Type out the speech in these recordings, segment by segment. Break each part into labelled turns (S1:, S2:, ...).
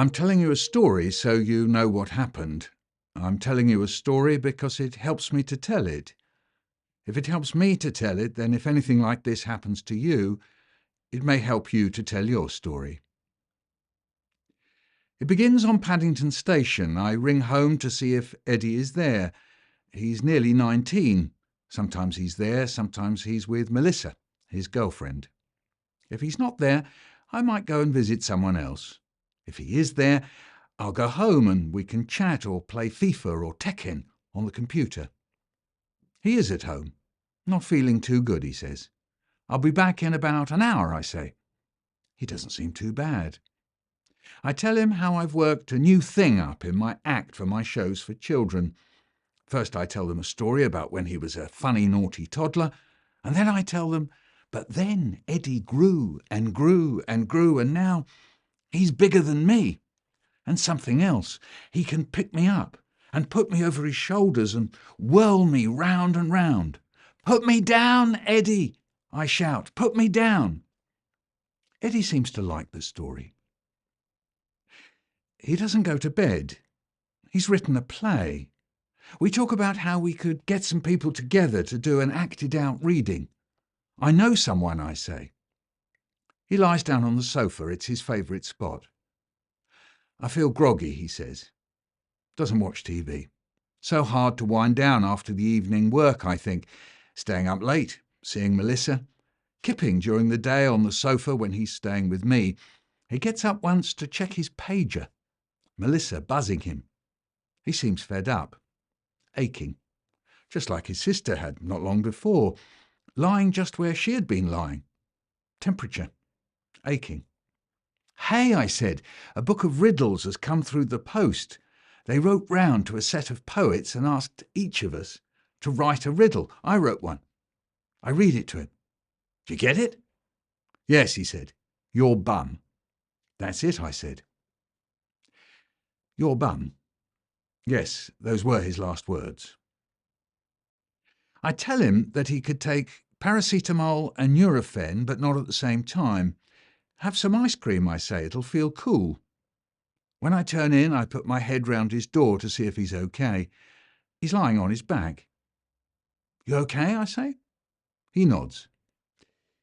S1: I'm telling you a story so you know what happened. I'm telling you a story because it helps me to tell it. If it helps me to tell it, then if anything like this happens to you, it may help you to tell your story. It begins on Paddington Station. I ring home to see if Eddie is there. He's nearly 19. Sometimes he's there, sometimes he's with Melissa, his girlfriend. If he's not there, I might go and visit someone else. If he is there, I'll go home and we can chat or play FIFA or Tekken on the computer. He is at home. Not feeling too good, he says. I'll be back in about an hour, I say. He doesn't seem too bad. I tell him how I've worked a new thing up in my act for my shows for children. First I tell them a story about when he was a funny, naughty toddler, and then I tell them, but then Eddie grew and grew and grew, and now he's bigger than me. And something else, he can pick me up and put me over his shoulders and whirl me round and round. "Put me down, Eddie!" I shout. "Put me down!" Eddie seems to like the story. He doesn't go to bed. He's written a play. We talk about how we could get some people together to do an acted-out reading. I know someone, I say. He lies down on the sofa. It's his favourite spot. I feel groggy, he says. Doesn't watch TV. So hard to wind down after the evening work, I think. Staying up late, seeing Melissa. Kipping during the day on the sofa when he's staying with me. He gets up once to check his pager. Melissa buzzing him. He seems fed up. Aching. Just like his sister had not long before. Lying just where she had been lying. Temperature. Aching. "Hey," I said, "a book of riddles has come through the post. They wrote round to a set of poets and asked each of us to write a riddle. I wrote one." I read it to him. "Do you get it?" "Yes," he said. "Your bum." "That's it," I said. Your bum. Yes, those were his last words. I tell him that he could take paracetamol and Nurofen, but not at the same time. "Have some ice cream," I say. "It'll feel cool." When I turn in, I put my head round his door to see if he's okay. He's lying on his back. "You okay?" I say. He nods.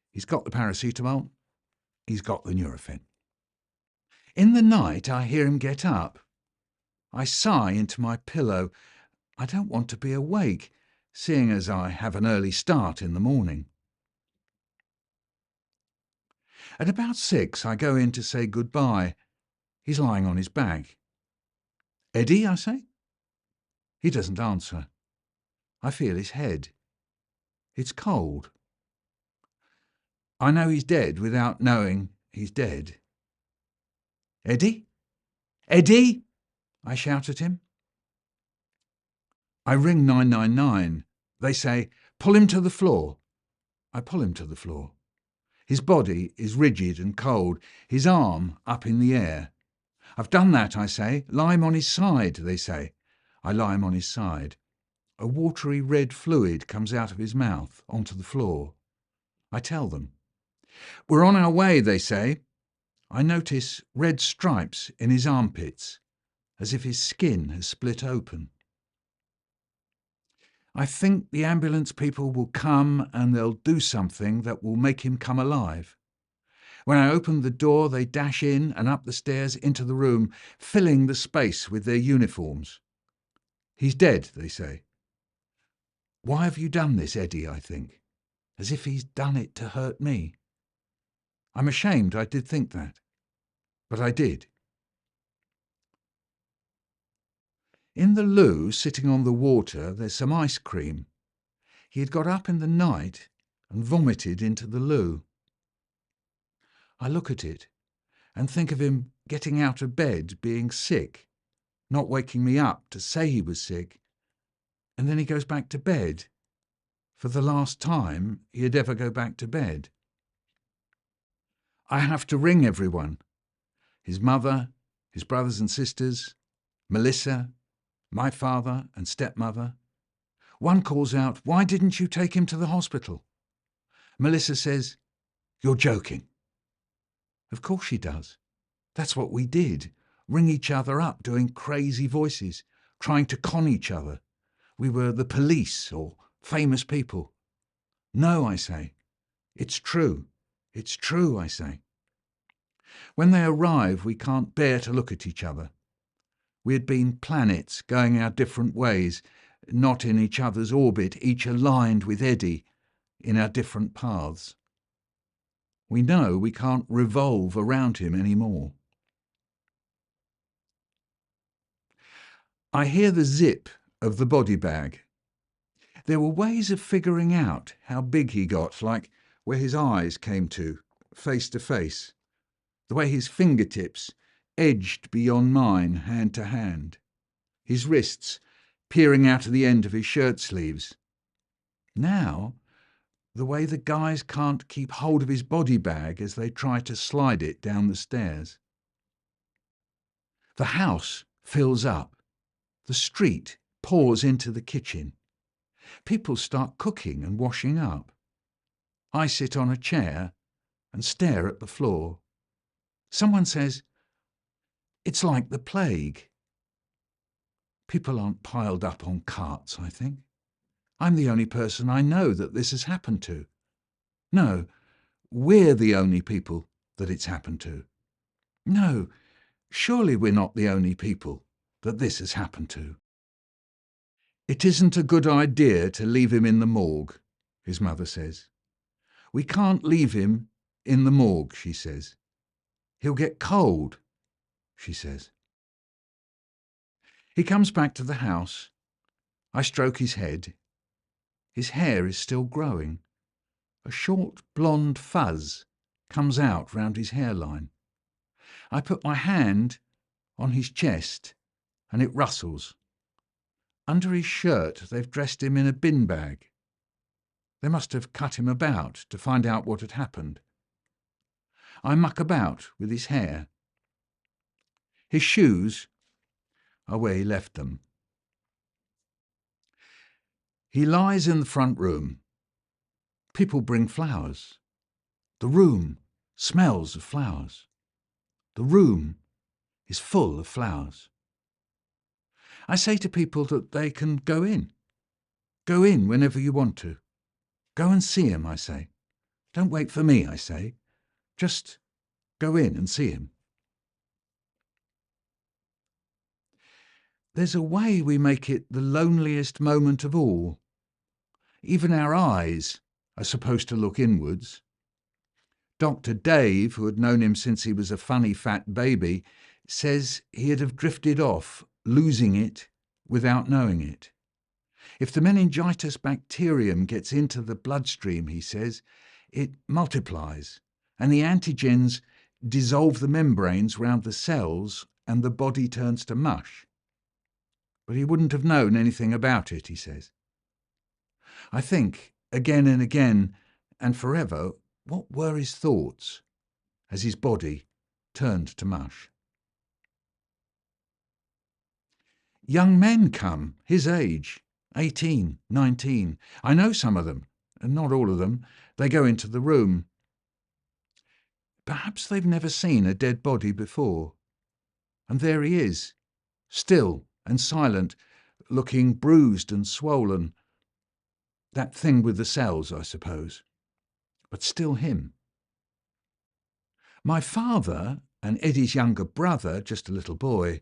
S1: He's got the paracetamol. He's got the Nurofen. In the night, I hear him get up. I sigh into my pillow. I don't want to be awake, seeing as I have an early start in the morning. At about 6, I go in to say goodbye. He's lying on his back. "Eddie," I say. He doesn't answer. I feel his head. It's cold. I know he's dead without knowing he's dead. "Eddie? Eddie!" I shout at him. I ring 999. They say, "Pull him to the floor." I pull him to the floor. His body is rigid and cold, his arm up in the air. "I've done that," I say. "Lie him on his side," they say. I lie him on his side. A watery red fluid comes out of his mouth onto the floor. I tell them. "We're on our way," they say. I notice red stripes in his armpits, as if his skin has split open. I think the ambulance people will come and they'll do something that will make him come alive. When I open the door, they dash in and up the stairs into the room, filling the space with their uniforms. "He's dead," they say. "Why have you done this, Eddie?" I think, as if he's done it to hurt me. I'm ashamed I did think that, but I did. In the loo, sitting on the water, there's some ice cream. He had got up in the night and vomited into the loo. I look at it and think of him getting out of bed, being sick, not waking me up to say he was sick, and then he goes back to bed, for the last time he'd ever go back to bed. I have to ring everyone, his mother, his brothers and sisters, Melissa, my father and stepmother. One calls out, "Why didn't you take him to the hospital?" Melissa says, "You're joking." Of course she does. That's what we did. ring each other up doing crazy voices, trying to con each other. We were the police or famous people. No, I say. It's true. It's true, I say. When they arrive, we can't bear to look at each other. We had been planets going our different ways, not in each other's orbit, each aligned with Eddie in our different paths. We know we can't revolve around him anymore. I hear the zip of the body bag. There were ways of figuring out how big he got, like where his eyes came to face, the way his fingertips edged beyond mine, hand to hand, his wrists peering out of the end of his shirt sleeves. Now, the way the guys can't keep hold of his body bag as they try to slide it down the stairs. The house fills up. The street pours into the kitchen. People start cooking and washing up. I sit on a chair and stare at the floor. Someone says, "It's like the plague." People aren't piled up on carts, I think. I'm the only person I know that this has happened to. No, we're the only people that it's happened to. No, surely we're not the only people that this has happened to. "It isn't a good idea to leave him in the morgue," his mother says. "We can't leave him in the morgue," she says. "He'll get cold," she says. He comes back to the house. I stroke his head. His hair is still growing. A short blonde fuzz comes out round his hairline. I put my hand on his chest and it rustles. Under his shirt they've dressed him in a bin bag. They must have cut him about to find out what had happened. I muck about with his hair. His shoes are where he left them. He lies in the front room. People bring flowers. The room smells of flowers. The room is full of flowers. I say to people that they can go in. Go in whenever you want to. Go and see him, I say. Don't wait for me, I say. Just go in and see him. There's a way we make it the loneliest moment of all. Even our eyes are supposed to look inwards. Dr. Dave, who had known him since he was a funny fat baby, says he'd have drifted off, losing it without knowing it. If the meningitis bacterium gets into the bloodstream, he says, it multiplies, and the antigens dissolve the membranes round the cells and the body turns to mush. But he wouldn't have known anything about it, he says. I think, again and again, and forever, what were his thoughts as his body turned to mush? Young men come, his age, 18, 19. I know some of them, and not all of them. They go into the room. Perhaps they've never seen a dead body before. And there he is, still and silent, looking bruised and swollen. That thing with the cells, I suppose. But still him. My father and Eddie's younger brother, just a little boy.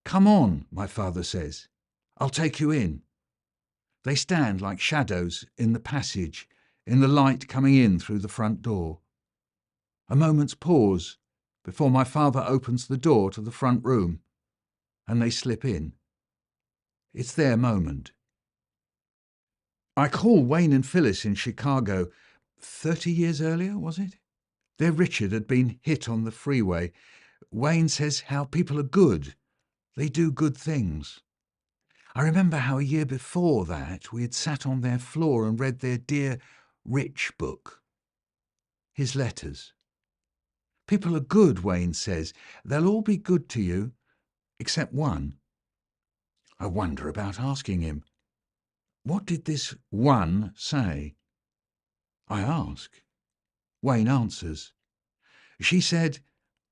S1: "Come on," my father says. "I'll take you in." They stand like shadows in the passage, in the light coming in through the front door. A moment's pause before my father opens the door to the front room, and they slip in. It's their moment. I call Wayne and Phyllis in Chicago 30 years earlier, was it? Their Richard had been hit on the freeway. Wayne says how people are good. They do good things. I remember how a year before that we had sat on their floor and read their dear Rich book. His letters. People are good, Wayne says. They'll all be good to you, except one. I wonder about asking him. What did this one say? I ask. Wayne answers. She said,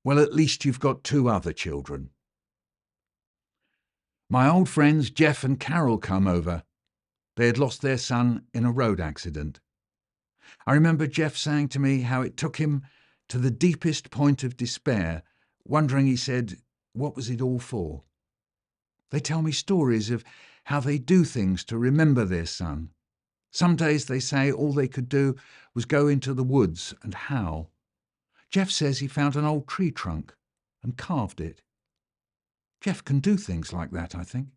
S1: "Well, at least you've got 2 other children." My old friends Jeff and Carol come over. They had lost their son in a road accident. I remember Jeff saying to me how it took him to the deepest point of despair, wondering, he said, what was it all for? They tell me stories of how they do things to remember their son. Some days they say all they could do was go into the woods and howl. Jeff says he found an old tree trunk and carved it. Jeff can do things like that, I think.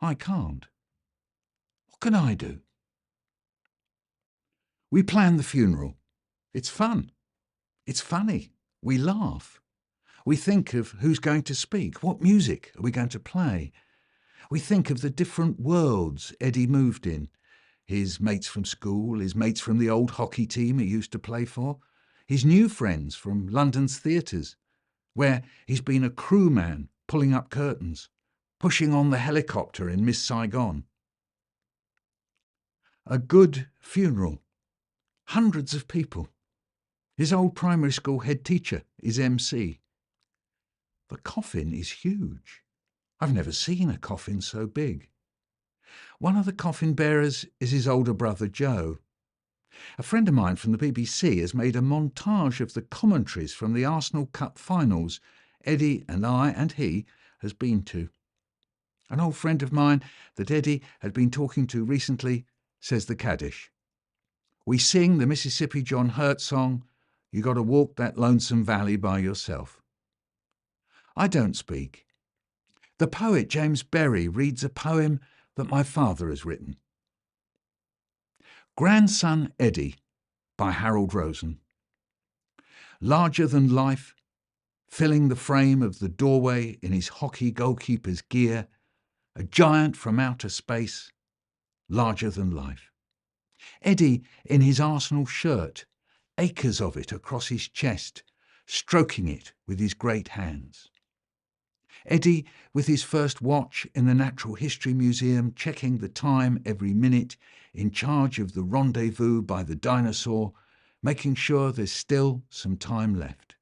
S1: I can't. What can I do? We plan the funeral. It's fun. It's funny. We laugh. We think of who's going to speak. What music are we going to play? We think of the different worlds Eddie moved in. His mates from school, his mates from the old hockey team he used to play for, his new friends from London's theatres, where he's been a crewman pulling up curtains, pushing on the helicopter in Miss Saigon. A good funeral. Hundreds of people. His old primary school head teacher is MC. The coffin is huge. I've never seen a coffin so big. One of the coffin bearers is his older brother Joe. A friend of mine from the BBC has made a montage of the commentaries from the Arsenal Cup finals Eddie and I and he has been to. An old friend of mine that Eddie had been talking to recently says the Kaddish. We sing the Mississippi John Hurt song, You Gotta Walk That Lonesome Valley by Yourself. I don't speak. The poet James Berry reads a poem that my father has written. Grandson Eddie by Emile Rosen. Larger than life, filling the frame of the doorway in his hockey goalkeeper's gear, a giant from outer space, larger than life. Eddie in his Arsenal shirt, acres of it across his chest, stroking it with his great hands. Eddie with his first watch in the Natural History Museum, checking the time every minute, in charge of the rendezvous by the dinosaur, making sure there's still some time left.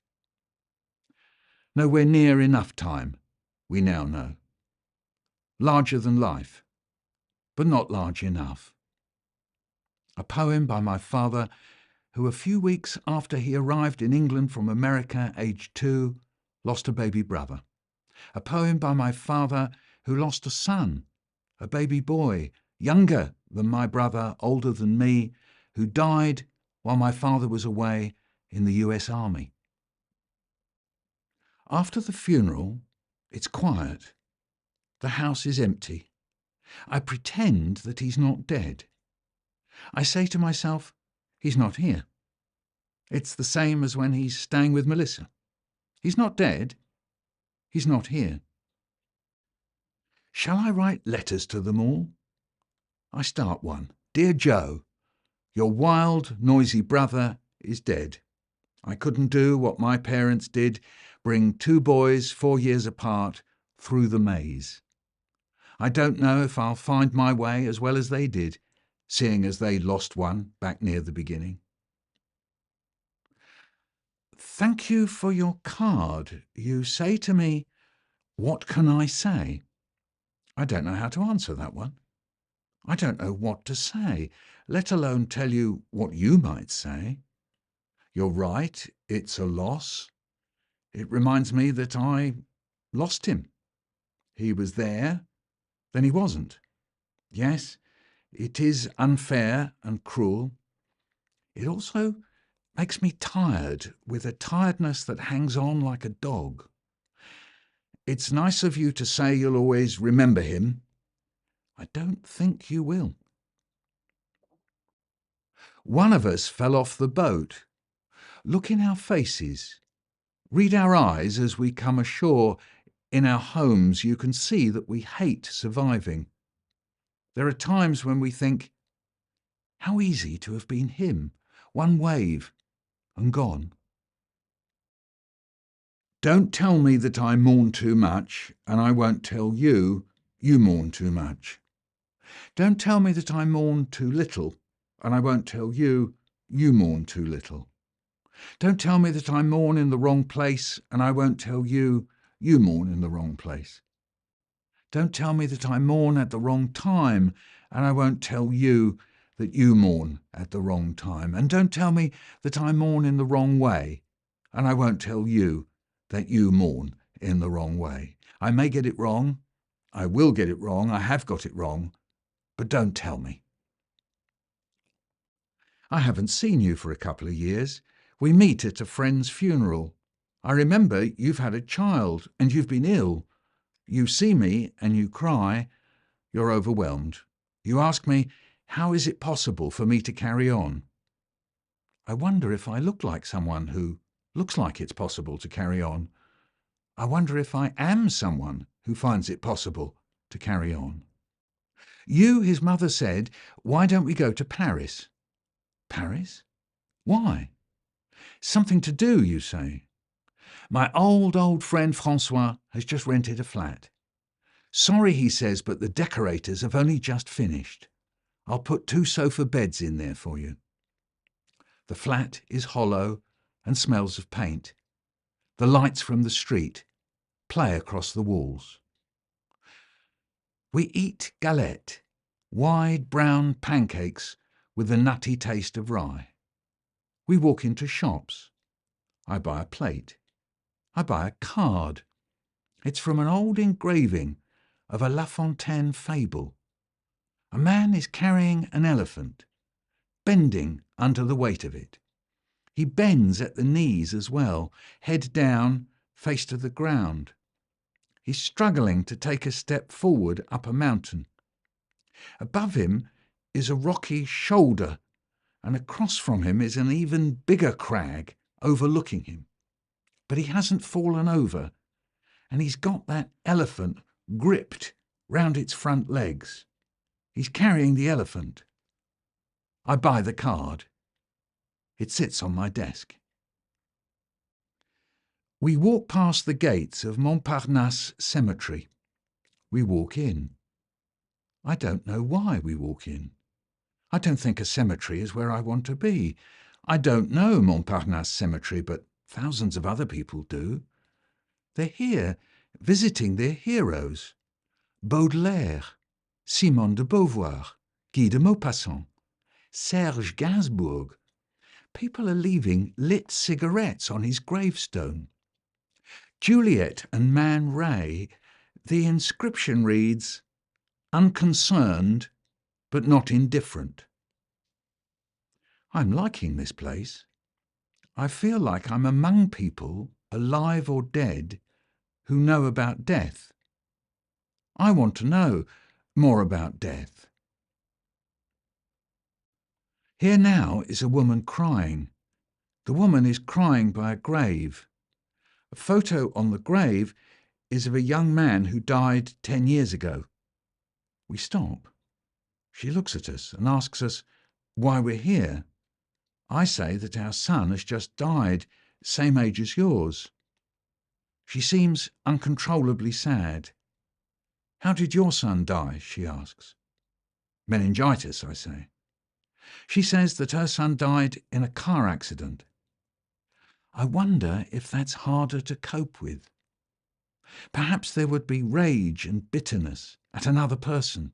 S1: Nowhere near enough time, we now know. Larger than life, but not large enough. A poem by my father, who a few weeks after he arrived in England from America, aged 2, lost a baby brother. A poem by my father, who lost a son, a baby boy, younger than my brother, older than me, who died while my father was away in the US Army. After the funeral, it's quiet. The house is empty. I pretend that he's not dead. I say to myself, he's not here. It's the same as when he's staying with Melissa. He's not dead. He's not here. Shall I write letters to them all? I start one. Dear Joe, your wild, noisy brother is dead. I couldn't do what my parents did, bring 2 boys 4 years apart through the maze. I don't know if I'll find my way as well as they did, seeing as they lost one back near the beginning. Thank you for your card. You say to me, what can I say? I don't know how to answer that one. I don't know what to say, let alone tell you what you might say. You're right, it's a loss. It reminds me that I lost him. He was there, then he wasn't. Yes, it is unfair and cruel. It also makes me tired, with a tiredness that hangs on like a dog. It's nice of you to say you'll always remember him. I don't think you will. One of us fell off the boat. Look in our faces. Read our eyes as we come ashore. In our homes you can see that we hate surviving. There are times when we think, how easy to have been him, one wave, and gone. Don't tell me that I mourn too much, and I won't tell you you mourn too much. Don't tell me that I mourn too little, and I won't tell you you mourn too little. Don't tell me that I mourn in the wrong place, and I won't tell you you mourn in the wrong place. Don't tell me that I mourn at the wrong time, and I won't tell you that you mourn at the wrong time. And don't tell me that I mourn in the wrong way, and I won't tell you that you mourn in the wrong way. I may get it wrong. I will get it wrong. I have got it wrong. But don't tell me. I haven't seen you for a couple of years. We meet at a friend's funeral. I remember you've had a child and you've been ill. You see me and you cry. You're overwhelmed. You ask me, how is it possible for me to carry on? I wonder if I look like someone who looks like it's possible to carry on. I wonder if I am someone who finds it possible to carry on. You, his mother said, why don't we go to Paris? Paris? Why? Something to do, you say. My old friend Francois has just rented a flat. Sorry, he says, but the decorators have only just finished. I'll put 2 sofa beds in there for you. The flat is hollow and smells of paint. The lights from the street play across the walls. We eat galette, wide brown pancakes with the nutty taste of rye. We walk into shops. I buy a plate. I buy a card. It's from an old engraving of a La Fontaine fable. A man is carrying an elephant, bending under the weight of it. He bends at the knees as well, head down, face to the ground. He's struggling to take a step forward up a mountain. Above him is a rocky shoulder, and across from him is an even bigger crag overlooking him. But he hasn't fallen over, and he's got that elephant gripped round its front legs. He's carrying the elephant. I buy the card. It sits on my desk. We walk past the gates of Montparnasse Cemetery. We walk in. I don't know why we walk in. I don't think a cemetery is where I want to be. I don't know Montparnasse Cemetery, but thousands of other people do. They're here, visiting their heroes. Baudelaire, Simone de Beauvoir, Guy de Maupassant, Serge Gainsbourg. People are leaving lit cigarettes on his gravestone. Juliet and Man Ray, the inscription reads, unconcerned but not indifferent. I'm liking this place. I feel like I'm among people, alive or dead, who know about death. I want to know more about death. Here now is a woman crying. The woman is crying by a grave. A photo on the grave is of a young man who died 10 years ago. We stop. She looks at us and asks us why we're here. I say that our son has just died, same age as yours. She seems uncontrollably sad. How did your son die? She asks. Meningitis, I say. She says that her son died in a car accident. I wonder if that's harder to cope with. Perhaps there would be rage and bitterness at another person,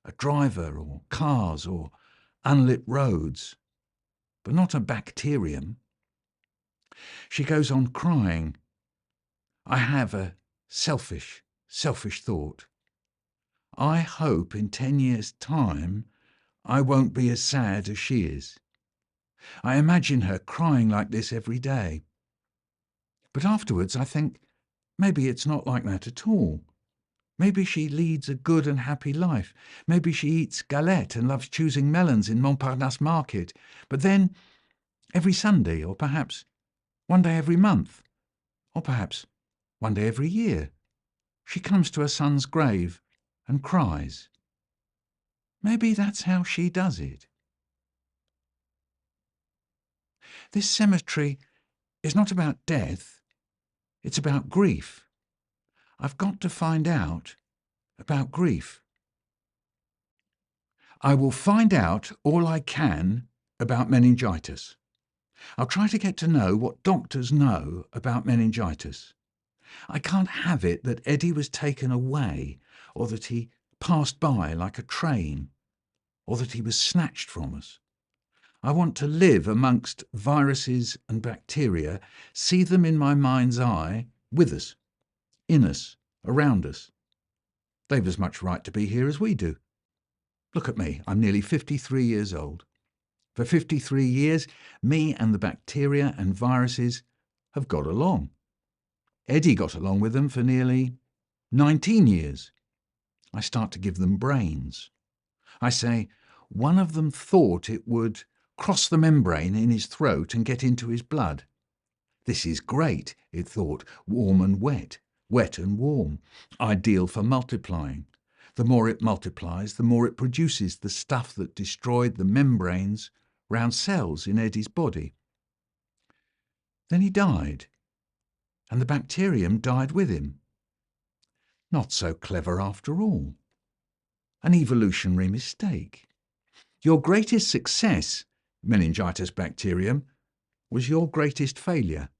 S1: a driver or cars or unlit roads, but not a bacterium. She goes on crying. I have a selfish thought. I hope in 10 years' time I won't be as sad as she is. I imagine her crying like this every day. But afterwards I think maybe it's not like that at all. Maybe she leads a good and happy life. Maybe she eats galette and loves choosing melons in Montparnasse Market. But then, every Sunday, or perhaps one day every month, or perhaps one day every year, she comes to her son's grave and cries. Maybe that's how she does it. This cemetery is not about death, it's about grief. I've got to find out about grief. I will find out all I can about meningitis. I'll try to get to know what doctors know about meningitis. I can't have it that Eddie was taken away or that he passed by like a train, or that he was snatched from us. I want to live amongst viruses and bacteria, see them in my mind's eye, with us, in us, around us. They've as much right to be here as we do. Look at me, I'm nearly 53 years old. For 53 years, me and the bacteria and viruses have got along. Eddie got along with them for nearly 19 years. I start to give them brains. I say, one of them thought it would cross the membrane in his throat and get into his blood. This is great, it thought, warm and wet, wet and warm, ideal for multiplying. The more it multiplies, the more it produces the stuff that destroyed the membranes round cells in Eddie's body. Then he died, and the bacterium died with him. Not so clever after all. An evolutionary mistake. Your greatest success, meningitis bacterium, was your greatest failure.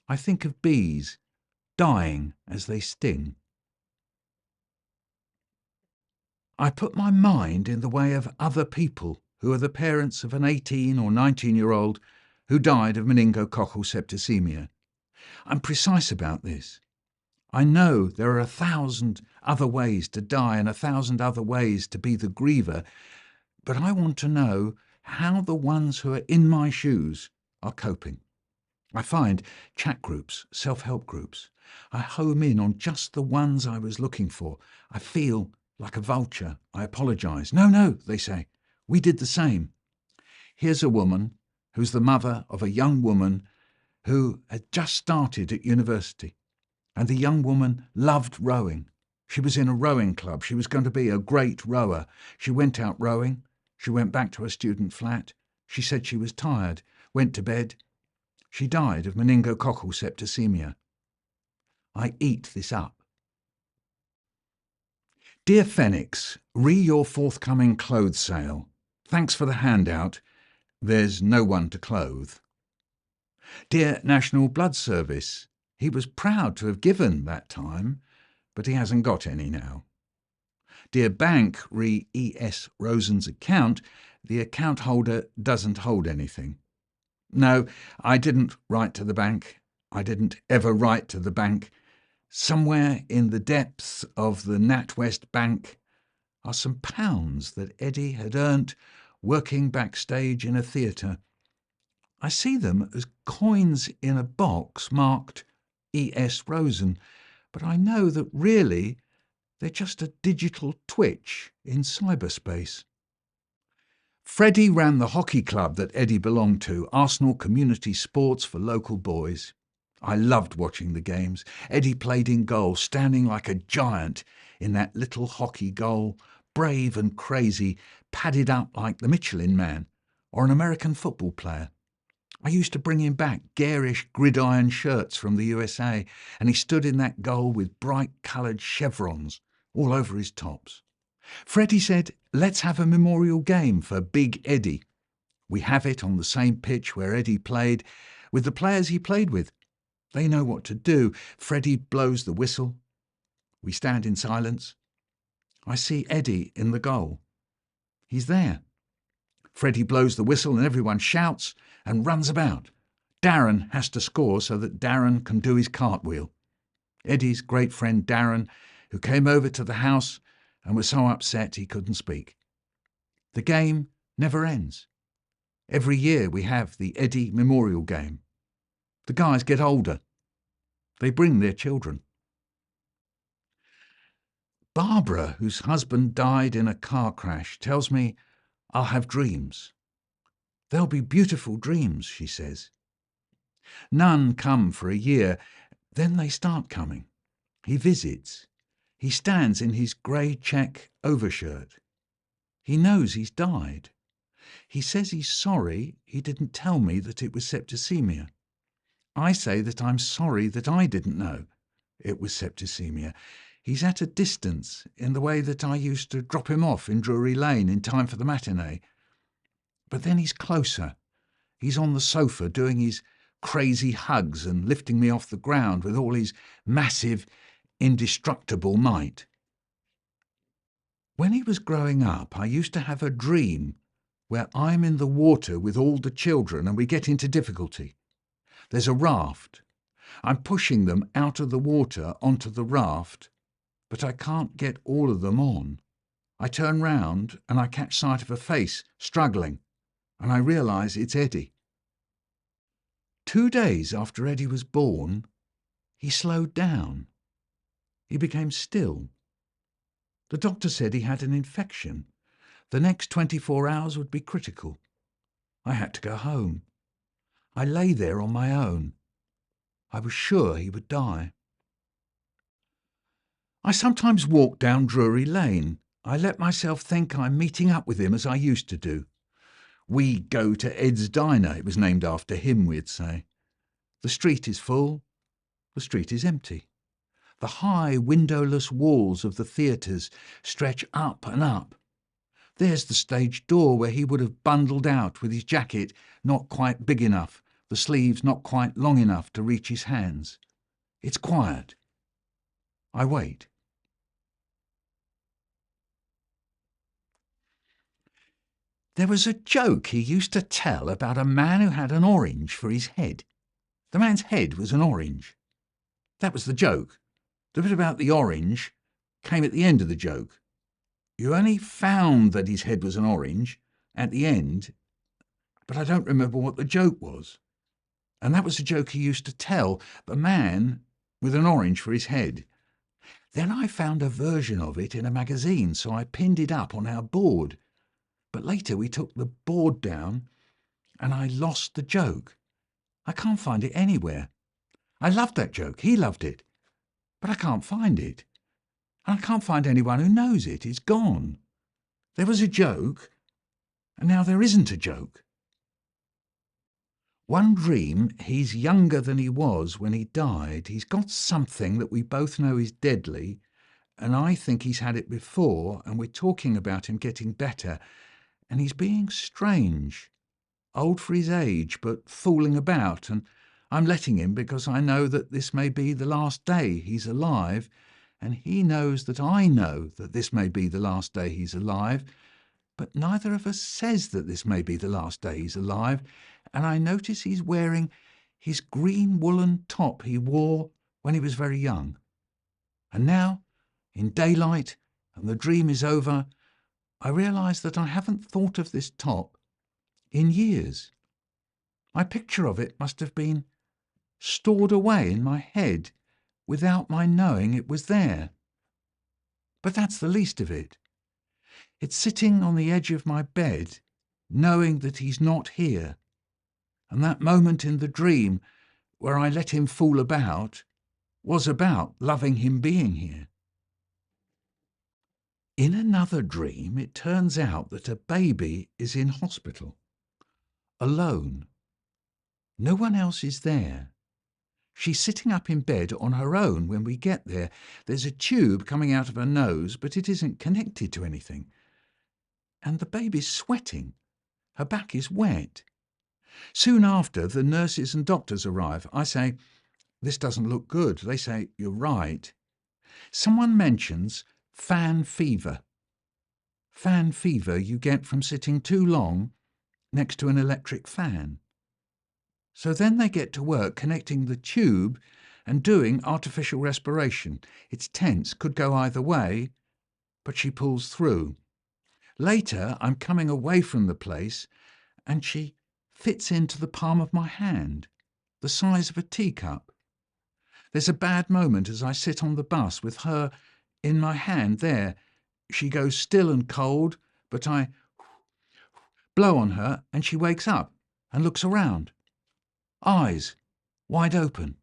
S1: I think of bees dying as they sting. I put my mind in the way of other people who are the parents of an 18 or 19-year-old who died of meningococcal septicemia. I'm precise about this. I know there are 1,000 other ways to die and 1,000 other ways to be the griever, but I want to know how the ones who are in my shoes are coping. I find chat groups, self-help groups. I home in on just the ones I was looking for. I feel like a vulture. I apologise. No, they say. We did the same. Here's a woman who's the mother of a young woman who had just started at university. And the young woman loved rowing. She was in a rowing club. She was going to be a great rower. She went out rowing. She went back to her student flat. She said she was tired, went to bed. She died of meningococcal septicemia. I eat this up. Dear Phoenix, re your forthcoming clothes sale. Thanks for the handout. There's no one to clothe. Dear National Blood Service, he was proud to have given that time, but he hasn't got any now. Dear Bank, re E.S. Rosen's account, the account holder doesn't hold anything. No, I didn't write to the bank. I didn't ever write to the bank. Somewhere in the depths of the NatWest Bank are some pounds that Eddie had earned working backstage in a theatre. I see them as coins in a box marked E.S. Rosen, but I know that really they're just a digital twitch in cyberspace. Freddie ran the hockey club that Eddie belonged to, Arsenal Community Sports for local boys. I loved watching the games. Eddie played in goal, standing like a giant in that little hockey goal, brave and crazy, padded up like the Michelin Man or an American football player. I used to bring him back garish gridiron shirts from the USA, and he stood in that goal with bright-coloured chevrons all over his tops. Freddie said, let's have a memorial game for Big Eddie. We have it on the same pitch where Eddie played, with the players he played with. They know what to do. Freddie blows the whistle. We stand in silence. I see Eddie in the goal. He's there. Freddie blows the whistle and everyone shouts and runs about. Darren has to score so that Darren can do his cartwheel. Eddie's great friend Darren, who came over to the house and was so upset he couldn't speak. The game never ends. Every year we have the Eddie Memorial Game. The guys get older. They bring their children. Barbara, whose husband died in a car crash, tells me I'll have dreams. They'll be beautiful dreams, she says. None come for a year, then they start coming. He visits. He stands in his grey check overshirt. He knows he's died. He says he's sorry he didn't tell me that it was septicemia. I say that I'm sorry that I didn't know it was septicemia. He's at a distance in the way that I used to drop him off in Drury Lane in time for the matinee. But then he's closer. He's on the sofa doing his crazy hugs and lifting me off the ground with all his massive, indestructible might. When he was growing up, I used to have a dream where I'm in the water with all the children and we get into difficulty. There's a raft. I'm pushing them out of the water onto the raft, but I can't get all of them on. I turn round and I catch sight of a face struggling, and I realise it's Eddie. 2 days after Eddie was born, he slowed down. He became still. The doctor said he had an infection. The next 24 hours would be critical. I had to go home. I lay there on my own. I was sure he would die. I sometimes walk down Drury Lane. I let myself think I'm meeting up with him as I used to do. We go to Ed's Diner. It was named after him, we'd say. The street is full. The street is empty. The high windowless walls of the theatres stretch up and up. There's the stage door where he would have bundled out with his jacket not quite big enough, the sleeves not quite long enough to reach his hands. It's quiet. I wait. There was a joke he used to tell about a man who had an orange for his head. The man's head was an orange. That was the joke. The bit about the orange came at the end of the joke. You only found that his head was an orange at the end, but I don't remember what the joke was. And that was a joke he used to tell, the man with an orange for his head. Then I found a version of it in a magazine, so I pinned it up on our board. But later we took the board down and I lost the joke. I can't find it anywhere. I loved that joke. He loved it. But I can't find it. And I can't find anyone who knows it. It's gone. There was a joke, and now there isn't a joke. One dream, he's younger than he was when he died. He's got something that we both know is deadly, and I think he's had it before, and we're talking about him getting better, and he's being strange, old for his age, but fooling about, and I'm letting him because I know that this may be the last day he's alive, and he knows that I know that this may be the last day he's alive, but neither of us says that this may be the last day he's alive, and I notice he's wearing his green woolen top he wore when he was very young. And now, in daylight, and the dream is over, I realise that I haven't thought of this top in years. My picture of it must have been stored away in my head without my knowing it was there. But that's the least of it. It's sitting on the edge of my bed, knowing that he's not here, and that moment in the dream where I let him fool about was about loving him being here. In another dream, it turns out that a baby is in hospital, alone. No one else is there. She's sitting up in bed on her own when we get there. There's a tube coming out of her nose, but it isn't connected to anything. And the baby's sweating. Her back is wet. Soon after, the nurses and doctors arrive. I say, "This doesn't look good." They say, "You're right." Someone mentions fan fever. Fan fever you get from sitting too long next to an electric fan. So then they get to work connecting the tube and doing artificial respiration. It's tense, could go either way, but she pulls through. Later, I'm coming away from the place and she fits into the palm of my hand, the size of a teacup. There's a bad moment as I sit on the bus with her in my hand there. She goes still and cold, but I blow on her and she wakes up and looks around. Eyes wide open.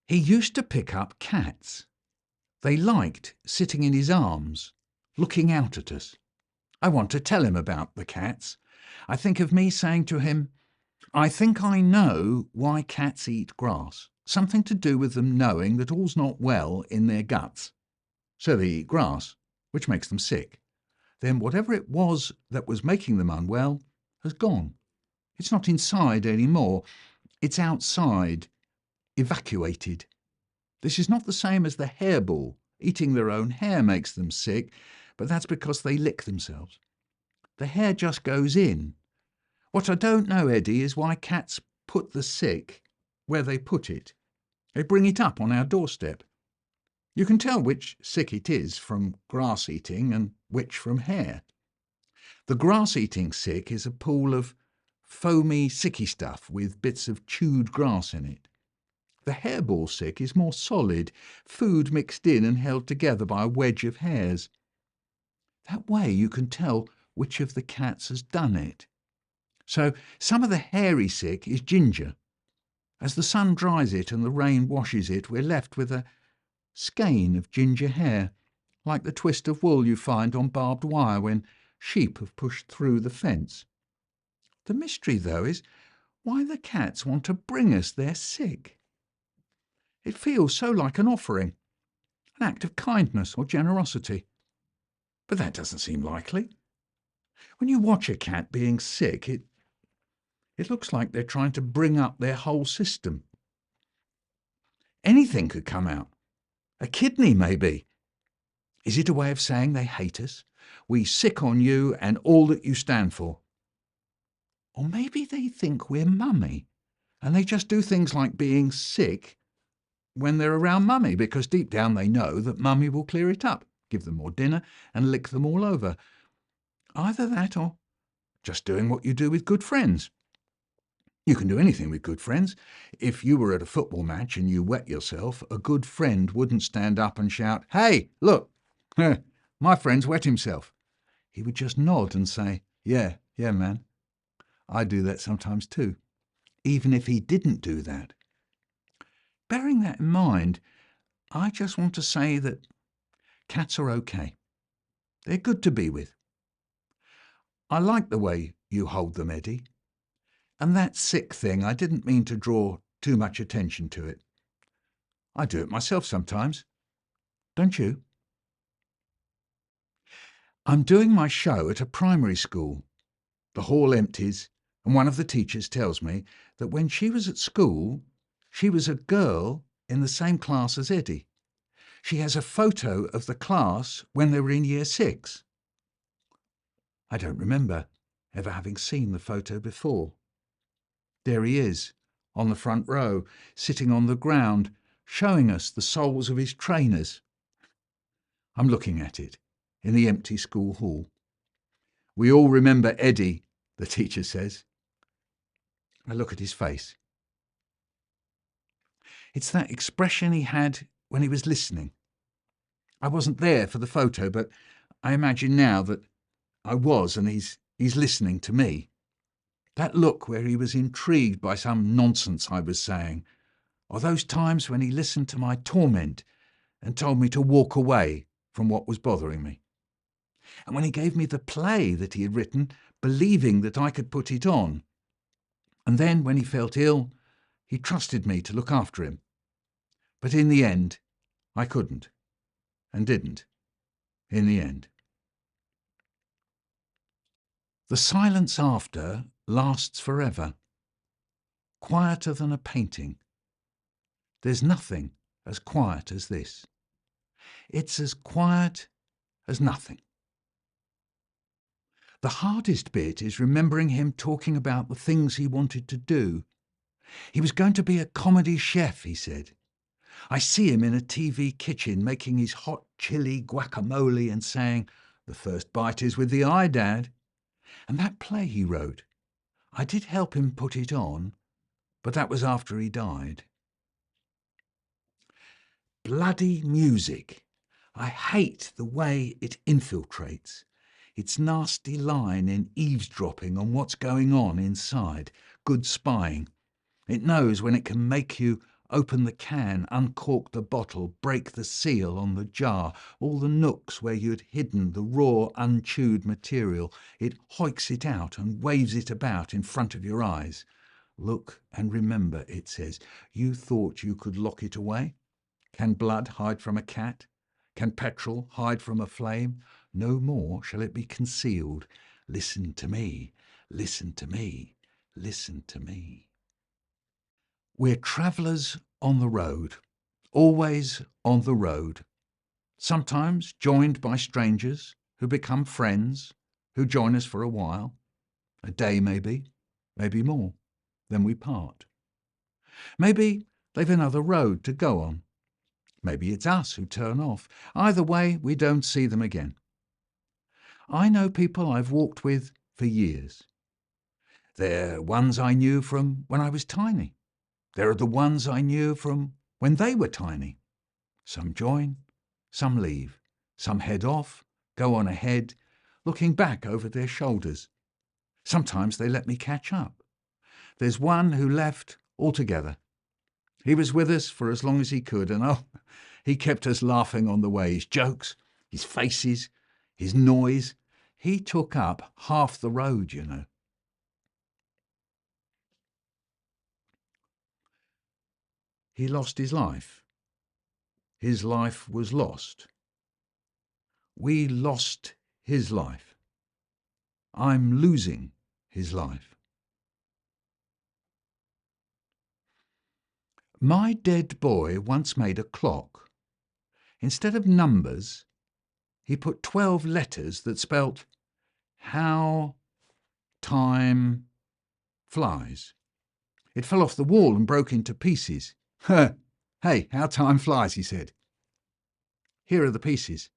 S1: He used to pick up cats. They liked sitting in his arms, looking out at us. I want to tell him about the cats. I think of me saying to him, "I think I know why cats eat grass. Something to do with them knowing that all's not well in their guts. So they eat grass, which makes them sick. Then whatever it was that was making them unwell has gone. It's not inside anymore. It's outside, evacuated. This is not the same as the hairball Eating their own hair makes them sick, but that's because they lick themselves. The hair just goes in. What I don't know, Eddie, is why cats put the sick where they put it. They bring it up on our doorstep. You can tell which sick it is from grass eating and which from hair. The grass-eating sick is a pool of foamy, sicky stuff with bits of chewed grass in it. The hairball sick is more solid, food mixed in and held together by a wedge of hairs. That way you can tell which of the cats has done it. So some of the hairy sick is ginger. As the sun dries it and the rain washes it, we're left with a skein of ginger hair, like the twist of wool you find on barbed wire when sheep have pushed through the fence. The mystery, though, is why the cats want to bring us their sick. It feels so like an offering, an act of kindness or generosity. But that doesn't seem likely. When you watch a cat being sick, it looks like they're trying to bring up their whole system. Anything could come out. A kidney, maybe. Is it a way of saying they hate us? We sick on you and all that you stand for. Or maybe they think we're Mummy, and they just do things like being sick when they're around Mummy, because deep down they know that Mummy will clear it up, give them more dinner, and lick them all over. Either that or just doing what you do with good friends. You can do anything with good friends. If you were at a football match and you wet yourself, a good friend wouldn't stand up and shout, "Hey, look, my friend's wet himself." He would just nod and say, yeah, man. I do that sometimes too, even if he didn't do that. Bearing that in mind, I just want to say that cats are okay. They're good to be with. I like the way you hold them, Eddie. And that sick thing, I didn't mean to draw too much attention to it. I do it myself sometimes. Don't you? I'm doing my show at a primary school. The hall empties, and one of the teachers tells me that when she was at school, she was a girl in the same class as Eddie. She has a photo of the class when they were in year 6. I don't remember ever having seen the photo before. There he is, on the front row, sitting on the ground, showing us the soles of his trainers. I'm looking at it, in the empty school hall. We all remember Eddie, the teacher says. I look at his face. It's that expression he had when he was listening. I wasn't there for the photo, but I imagine now that I was, and he's listening to me. That look where he was intrigued by some nonsense I was saying, or those times when he listened to my torment and told me to walk away from what was bothering me. And when he gave me the play that he had written, believing that I could put it on. And then, when he felt ill, he trusted me to look after him. But in the end, I couldn't, and didn't, in the end. The silence after lasts forever, quieter than a painting. There's nothing as quiet as this. It's as quiet as nothing. The hardest bit is remembering him talking about the things he wanted to do. He was going to be a comedy chef, he said. I see him in a TV kitchen making his hot chili guacamole and saying, "The first bite is with the eye, Dad." And that play he wrote, I did help him put it on, but that was after he died. Bloody music. I hate the way it infiltrates. Its nasty line in eavesdropping on what's going on inside. Good spying. It knows when it can make you open the can, uncork the bottle, break the seal on the jar, all the nooks where you'd hidden the raw, unchewed material. It hoiks it out and waves it about in front of your eyes. Look and remember, it says. You thought you could lock it away? Can blood hide from a cat? Can petrol hide from a flame? No more shall it be concealed. Listen to me, listen to me, listen to me. We're travellers on the road, always on the road. sometimes joined by strangers who become friends, who join us for a while, a day maybe, maybe more, then we part. Maybe they've another road to go on. Maybe it's us who turn off. Either way, we don't see them again. I know people I've walked with for years. They're ones I knew from when I was tiny. There are the ones I knew from when they were tiny. Some join, some leave, some head off, go on ahead, looking back over their shoulders. Sometimes they let me catch up. There's one who left altogether. He was with us for as long as he could, and he kept us laughing on the way. His jokes, his faces, his noise. He took up half the road, you know. He lost his life. His life was lost. We lost his life. I'm losing his life. My dead boy once made a clock. Instead of numbers, he put 12 letters that spelt how time flies. It fell off the wall and broke into pieces. Hey, how time flies, he said. Here are the pieces.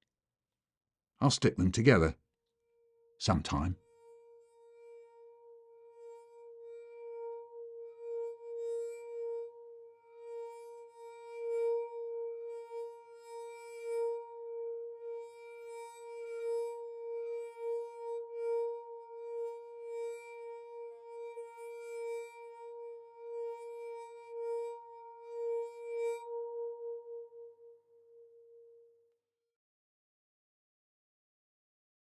S1: I'll stick them together sometime.